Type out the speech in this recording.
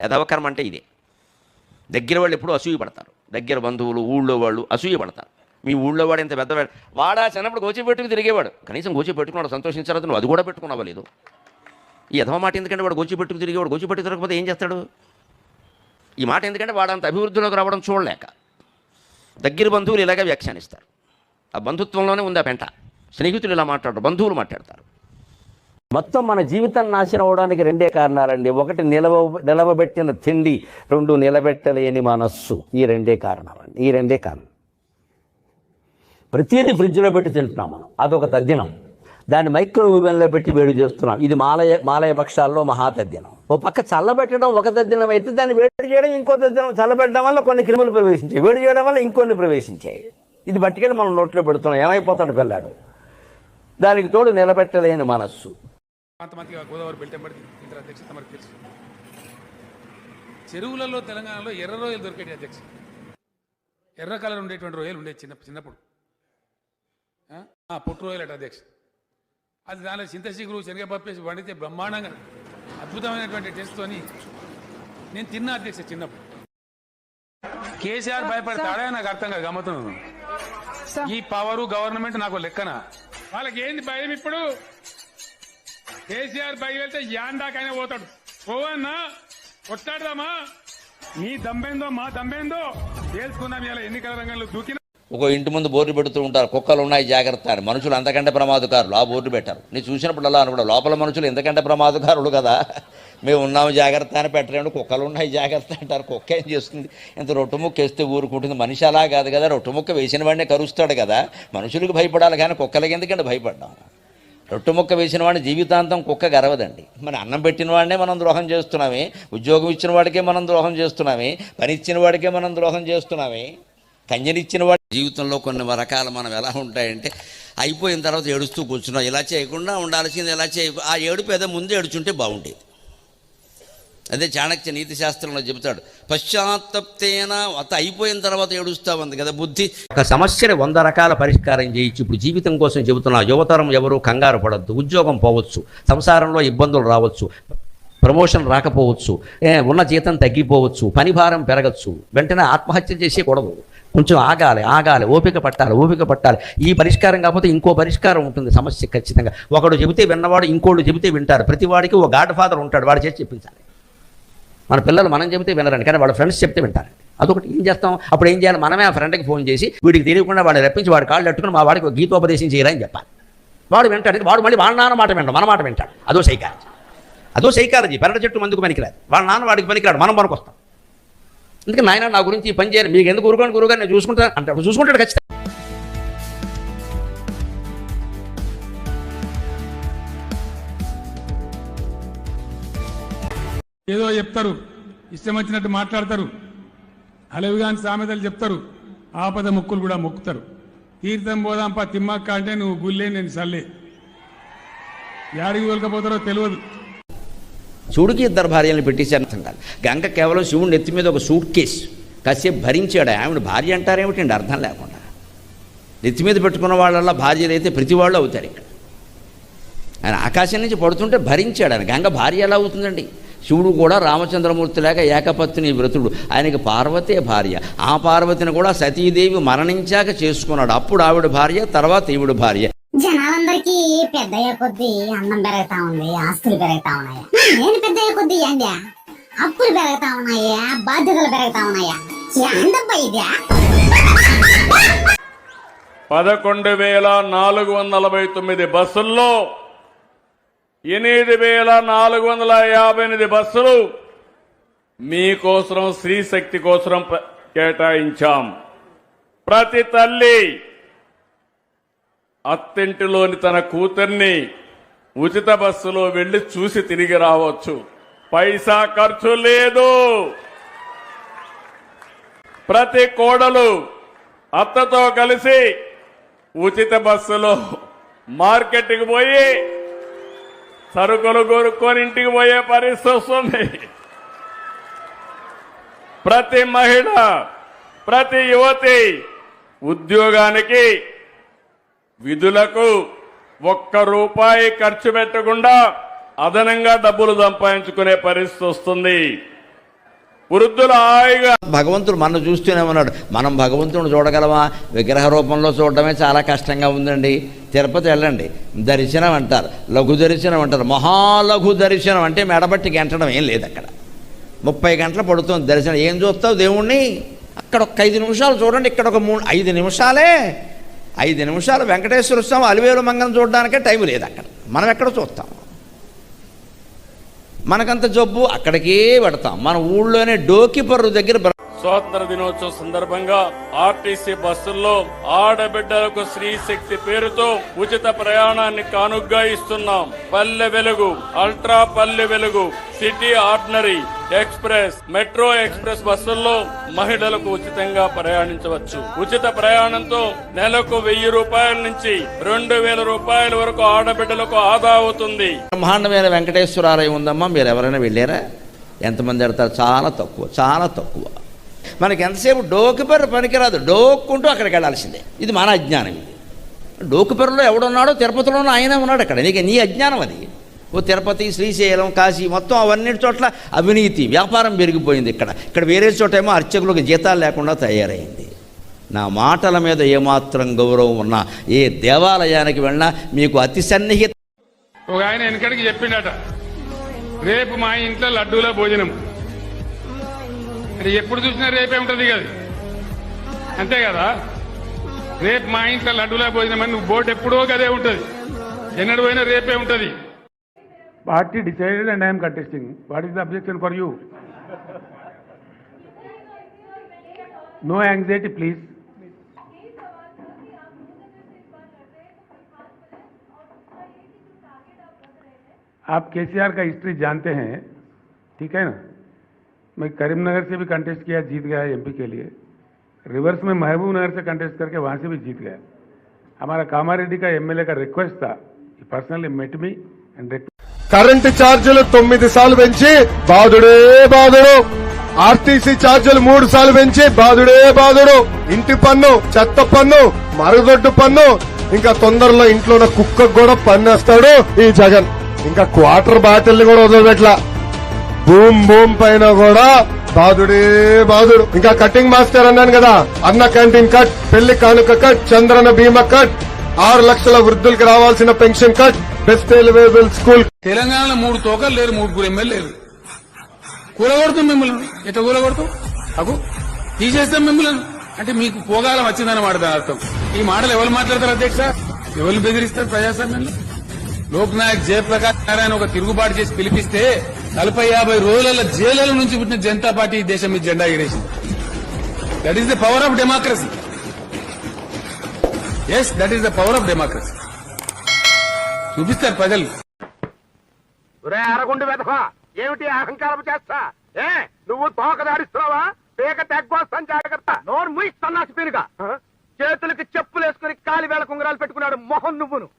యథవకర్మ అంటే ఇదే. దగ్గర వాళ్ళు ఎప్పుడు అసూయ పడతారు, దగ్గర బంధువులు ఊళ్ళో వాళ్ళు అసూయ పడతారు. మీ ఊళ్ళో వాడు ఎంత పెద్దవాడు, వాడా చిన్నప్పుడు గోచి పెట్టుకు తిరిగేవాడు, కనీసం గోచి పెట్టుకున్నాడు సంతోషించారు, నువ్వు అది కూడా పెట్టుకున్నావా లేదు. ఈ యథవ మాట ఎందుకంటే వాడు గోచి పెట్టుకు తిరిగేవాడు, గోచి పెట్టుకు తిరగకపోతే ఏం చేస్తాడు. ఈ మాట ఎందుకంటే వాడంత అభివృద్ధిలోకి రావడం చూడలేక దగ్గర బంధువులు ఇలాగే వ్యాఖ్యానిస్తారు. ఆ బంధుత్వంలోనే ఉంది ఆ పెంట. స్నేహితులు ఇలా మాట్లాడరు, బంధువులు మాట్లాడతారు. మొత్తం మన జీవితం నాశనం అవడానికి రెండే కారణాలండి. ఒకటి నిలవబెట్టిన తిండి, రెండు నిలబెట్టలేని మనస్సు. ఈ రెండే కారణాలండి, ఈ రెండే కారణం. ప్రతిదీ ఫ్రిడ్జ్లో పెట్టి తింటున్నాం మనం, అదొక తద్దినం. దాన్ని మైక్రోవేవ్లో పెట్టి వేడి చేస్తున్నాం, ఇది మాలయ పక్షాల్లో మహాతద్దినం. ఓ పక్క చల్లబెట్టడం ఒక తద్దినం అయితే, దాన్ని వేడి చేయడం ఇంకో తద్దినం. చల్లబెట్టడం వల్ల కొన్ని క్రిములు ప్రవేశించాయి, వేడి చేయడం వల్ల ఇంకొన్ని ప్రవేశించాయి. ఇది బట్టికెళ్ళి మనం నోట్లో పెడుతున్నాం, ఏమైపోతాడు పిల్లాడు. దానికి తోడు నిలబెట్టలేని మనస్సు. కొంతమందికి గోదావరి బెల్టెంబడి అధ్యక్ష తమకు తెలుసు. చెరువులలో తెలంగాణలో ఎర్ర రొయ్యలు దొరికేటి అధ్యక్ష. ఎర్ర కలర్ ఉండేటువంటి రొయ్యలు ఉండేది చిన్నప్పుడు, పొట్టు రొయ్యలు అట అధ్యక్ష. అది దానిలో చింతశీగురు శనగపప్పేసి వండితే బ్రహ్మాండంగా అద్భుతమైనటువంటి టేస్ట్తో నేను తిన్నా అధ్యక్ష చిన్నప్పుడు. కేసీఆర్ భయపడతాడే నాకు అర్థం కాదు, గమ్మతున్నాను. ఈ పవరు గవర్నమెంట్ నాకు లెక్కన. వాళ్ళకి ఏంది భయం ఇప్పుడు? కేసీఆర్ పైకి వెళ్తే యాండాకైనా పోతాడు. పోవన్నా కొట్లాడదామా, మీ దమ్మేందో మా దమ్మేందో తెలుసుకుందాం. ఇలా ఎన్నికల రంగంలో దూకిన ఒక ఇంటి ముందు బోర్డు పెడుతూ ఉంటారు, కుక్కలు ఉన్నాయి జాగ్రత్త అని. మనుషులు అంతకంటే ప్రమాదకారులు, ఆ బోర్డు పెట్టారు. నేను చూసినప్పుడల్లా అనుకుంటా, లోపల మనుషులు ఎంతకంటే ప్రమాదకారులు కదా, మేము ఉన్నాము జాగ్రత్త అని పెట్టలేము. కుక్కలు ఉన్నాయి జాగ్రత్త అంటారు. కుక్క ఏం చేస్తుంది? ఇంత రొట్టుముక్క వేస్తే ఊరుకుంటుంది. మనిషి అలా కాదు కదా, రొట్టుముక్క వేసిన వాడినే కరుస్తాడు కదా. మనుషులకు భయపడాలి కానీ కుక్కలకి ఎందుకంటే భయపడ్డాం. రొట్టుముక్క వేసిన వాడిని జీవితాంతం కుక్క గరవదండి. మరి అన్నం పెట్టిన వాడినే మనం ద్రోహం చేస్తున్నామే, ఉద్యోగం ఇచ్చిన వాడికే మనం ద్రోహం చేస్తున్నామే, పని ఇచ్చిన వాడికే మనం ద్రోహం చేస్తున్నామే, కంజనిచ్చిన వాడి జీవితంలో కొన్ని రకాలు మనం ఎలా ఉంటాయంటే, అయిపోయిన తర్వాత ఏడుస్తూ కూర్చున్నాం. ఇలా చేయకుండా ఉండాల్సింది, ఇలా ఆ ఏడుపు ఏదో ముందు ఏడుచుంటే బాగుండేది. అదే చాణక్య నీతి శాస్త్రంలో చెబుతాడు, పశ్చాత్తప్తేన అత అయిపోయిన తర్వాత ఏడుస్తూ ఉంది కదా బుద్ధి. ఒక సమస్యని 100 రకాల పరిష్కారం చేయొచ్చు. ఇప్పుడు జీవితం కోసం చెబుతున్నా, యువతరం ఎవరు కంగారు పడద్దు. ఉద్యోగం పోవచ్చు, సంసారంలో ఇబ్బందులు రావచ్చు, ప్రమోషన్ రాకపోవచ్చు, ఉన్న జీతం తగ్గిపోవచ్చు, పని భారం పెరగచ్చు. వెంటనే ఆత్మహత్య చేసేయకూడదు, కొంచెం ఆగాలి, ఓపిక పట్టాలి. ఈ పరిష్కారం కాకపోతే ఇంకో పరిష్కారం ఉంటుంది సమస్య ఖచ్చితంగా. ఒకడు చెబితే విన్నవాడు ఇంకోళ్ళు చెబితే వింటారు. ప్రతి వాడికి ఒక గాడ్ ఫాదర్ ఉంటాడు, వాడు చేసి చెప్పించాలి. మన పిల్లలు మనం చెబితే వినరండి, కానీ వాళ్ళ ఫ్రెండ్స్ చెప్తే వింటారండి. అదొకటి. ఏం చేస్తాం అప్పుడు? ఏం చేయాలి? మనమే ఆ ఫ్రెండ్కి ఫోన్ చేసి వీడికి తెలియకుండా వాడిని రప్పించి వాడి కాళ్ళు పెట్టుకుని మా వాడికి గీతోపదేశం చేయరని చెప్పాలి. వాడు వింటాడు. వాడు మళ్ళీ వాళ్ళ నాన్న మాట వింటాడు, మన మాట వింటాడు. అదో సైకాలజీ. పెరట చెట్టు మందుకు పనికిరాదు, వాళ్ళ నాన్న వాడికి పనికిరాడు, మనం పనికొస్తాం. అందుకే నాయన నా గురించి ఈ పని చేయాలి, మీకు ఎందుకు ఊరుకోండి గురువుగారు, నేను చూసుకుంటాను అంటాడు. చూసుకుంటాడు ఖచ్చితంగా. ఏదో చెప్తారు, ఇష్టం వచ్చినట్టు మాట్లాడతారు, అలవిగాని సామెతలు చెప్తారు, ఆపద ముక్కులు కూడా మొక్కుతారు. తీర్థం పోదాంపా తిమ్మక్క అంటే నువ్వు గుల్లే నేను సల్లే, యాడికి తోలుకపోతారో తెలియదు. శివుడికి 2 భార్యలను పెట్టేశారు అర్థం కాదు. గంగ కేవలం శివుడి నెత్తి మీద ఒక సూట్ కేసు కాసేపు భరించాడు. ఆవిడ భార్య అంటారేమిటండి అర్థం లేకుండా. నెత్తి మీద పెట్టుకున్న వాళ్ళ భార్యలు అయితే ప్రతి వాళ్ళు అవుతారు. ఇక్కడ ఆయన ఆకాశం నుంచి పడుతుంటే భరించాడు. ఆయన గంగ భార్య ఎలా అవుతుందండి? శివుడు కూడా రామచంద్రమూర్తి లేక ఏకపత్ని వ్రతుడు, ఆయనకి పార్వతే భార్య. ఆ పార్వతిని కూడా సతీదేవి మరణించాక చేసుకున్నాడు. అప్పుడు ఆవిడ భార్య, తర్వాత ఈవిడ భార్య. జనాలందరికీ పెద్దయ్యే కొద్దీ అన్నం పెరుగుతా ఉంది, ఆస్తులు పెరుగుతా ఉన్నాయా? నేను పెద్దయ్యే కొద్దీ ఏంటి అప్పులు పెరుగుతా ఉన్నాయా, బాధ్యతలు పెరుగుతా ఉన్నాయా? అందబ్బా ఇదా 11,449 బస్సుల్లో 8,458 బస్సులు మీకోసం స్త్రీశక్తి కోసం కేటాయించాం. ప్రతి తల్లి అత్తింటిలోని తన కూతుర్ని ఉచిత బస్సులో వెళ్లి చూసి తిరిగి రావచ్చు, పైసా ఖర్చు లేదు. ప్రతి కోడలు అత్తతో కలిసి ఉచిత బస్సులో మార్కెట్కి పోయి సరుకులు కొనుక్కొని ఇంటికి పోయే పరిస్థితి వస్తుంది. ప్రతి మహిళ, ప్రతి యువతి ఉద్యోగానికి విధులకు 1 రూపాయి ఖర్చు పెట్టకుండా అదనంగా డబ్బులు సంపాదించుకునే పరిస్థితి వస్తుంది. వృద్ధులు హాయిగా. భగవంతుడు మనం చూస్తూనే ఉన్నాడు. మనం భగవంతుడు చూడగలమా? విగ్రహ రూపంలో చూడడమే చాలా కష్టంగా ఉందండి. తిరుపతి వెళ్ళండి, దర్శనం అంటారు, లఘు దర్శనం అంటారు. మహాలఘు దర్శనం అంటే మెడబట్టి గంటడం ఏం లేదు. అక్కడ 30 గంటలు పడుతుంది దర్శనం. ఏం చూస్తావు దేవుణ్ణి? అక్కడ ఒక 5 నిమిషాలు చూడండి, ఇక్కడ ఒక 5 నిమిషాలే. 5 నిమిషాలు వెంకటేశ్వర స్వామి అలివేలు మంగళం చూడడానికే టైం లేదు అక్కడ. మనం ఎక్కడ చూస్తాం? మనకంత జబ్బు అక్కడికే పెడతాం. మన ఊళ్ళోనే డోకిపర్రు దగ్గర స్వాతంత్ర దినోత్సవం సందర్భంగా ఆర్టీసీ బస్సుల్లో ఆడబిడ్డలకు స్త్రీ శక్తి పేరుతో ఉచిత ప్రయాణాన్ని కానుగ్గా ఇస్తున్నాం. Palle Velugu, ultra Palle Velugu, city ordinary express, metro express బస్సుల్లో మహిళలకు ఉచితంగా ప్రయాణించవచ్చు. ఉచిత ప్రయాణంతో నెలకు 1000 రూపాయల నుంచి 2000 రూపాయల వరకు ఆడబిడ్డలకు ఆదా అవుతుంది. బ్రహ్మాండమైన వెంకటేశ్వరాలయం ఉందమ్మా. మీరు ఎవరైనా వెళ్ళారా? ఎంతమంది వెళ్తారు? చాలా తక్కువ, చాలా తక్కువ. మనకి ఎంతసేపు డోకుపెర్ర పనికిరాదు, డోక్కుంటూ అక్కడికి వెళ్ళాల్సిందే. ఇది మన అజ్ఞానం. ఇది డోకుపెర్రలో ఎవడున్నాడో తిరుపతిలోనూ ఆయనే ఉన్నాడు. అక్కడ నీ అజ్ఞానం అది. ఓ తిరుపతి, శ్రీశైలం, కాశీ మొత్తం అవన్నీ చోట్ల అవినీతి వ్యాపారం పెరిగిపోయింది. ఇక్కడ వేరే చోట ఏమో అర్చకులకు జీతాలు లేకుండా తయారైంది. నా మాటల మీద ఏమాత్రం గౌరవం ఉన్నా, ఏ దేవాలయానికి వెళ్ళినా మీకు అతి సన్నిహిత. ఒక ఆయన వెనకడికి చెప్పిండట, రేపు మా ఇంట్లో లడ్డూల భోజనం. అంటే ఎప్పుడు చూసినా రేపే ఉంటుంది కదా, అంతే కదా? రేపు మా ఇంట్లో లడ్డూల భోజనం అని నువ్వు బోర్డు ఎప్పుడో కదే ఉంటుంది, ఎన్నడు పోయినా రేపే ఉంటుంది. Party decided and I'm contesting. What is the objection for you? No anxiety please. आप केसीआर का हिस्ट्री जानते हैं, ठीक है ना? मैं करीमनगर से भी कंटेस्ट किया, जीत गया एमपी के लिए. रिवर्स में महबूब नगर से कंटेस्ट करके वहां से भी जीत गया. हमारा कामारेड्डी का एमएलए का रिक्वेस्ट था, personally met me and current ఛార్జీలు 9 సార్లు పెంచి బాధుడే బాధుడు. ఆర్టీసీ ఛార్జీలు 3 సార్లు పెంచి బాధుడే బాధుడు. ఇంటి పన్ను, చెత్త పన్ను, మరుగుదొడ్డు పన్ను, ఇంకా తొందరలో ఇంట్లో ఉన్న కుక్కకు కూడా పన్నేస్తాడు ఈ జగన్. ఇంకా క్వార్టర్ బాటిల్ కూడా వదలబెట్లా. భూమ్ పైన కూడా బాధుడే బాధుడు. ఇంకా కటింగ్ మాస్టర్ అన్నాను కదా, అన్న క్యాంటీన్ కట్, పెళ్లి కానుక కట్, చంద్రన బీమా కట్, 6 లక్షల వృద్ధులకు రావాల్సిన pension cut, best available school. తెలంగాణలో 3 తోకలు లేరు, 3 ఎమ్మెల్యే లేరు. కూలగొడుతాం మిమ్మల్ని. ఎట్లా కూలగొడతాం? అగు తీసేస్తాం మిమ్మల్ని. అంటే మీకు పోగాలం వచ్చిందని మాట అర్థం. ఈ మాటలు ఎవరు మాట్లాడతారు అధ్యక్ష? ఎవరు బెదిరిస్తారు ప్రజాస్వామ్యంలో? లోక్ నాయక్ జయప్రకాష్ నారాయణ ఒక తిరుగుబాటు చేసి పిలిపిస్తే 40-50 రోజుల జైళ్ల నుంచి పుట్టిన జనతా పార్టీ దేశం మీద జెండా ఎగరేసింది. That is the power of democracy. Yes, that is the power of democracy. చూపిస్తారు ప్రజలు. అరగుండు వెధవా, ఏమిటి అహంకారం చేస్తా? నువ్వు తోక దాడిస్తున్నావా? పేక తెగ్గొస్తాను, జాగ్రత్త. నోరు ముయి సన్నాసి పీనుగా. చేతులకి చెప్పులేసుకుని కాలి వేళ కుంగరాలు పెట్టుకున్నాడు మొహం నువ్వును.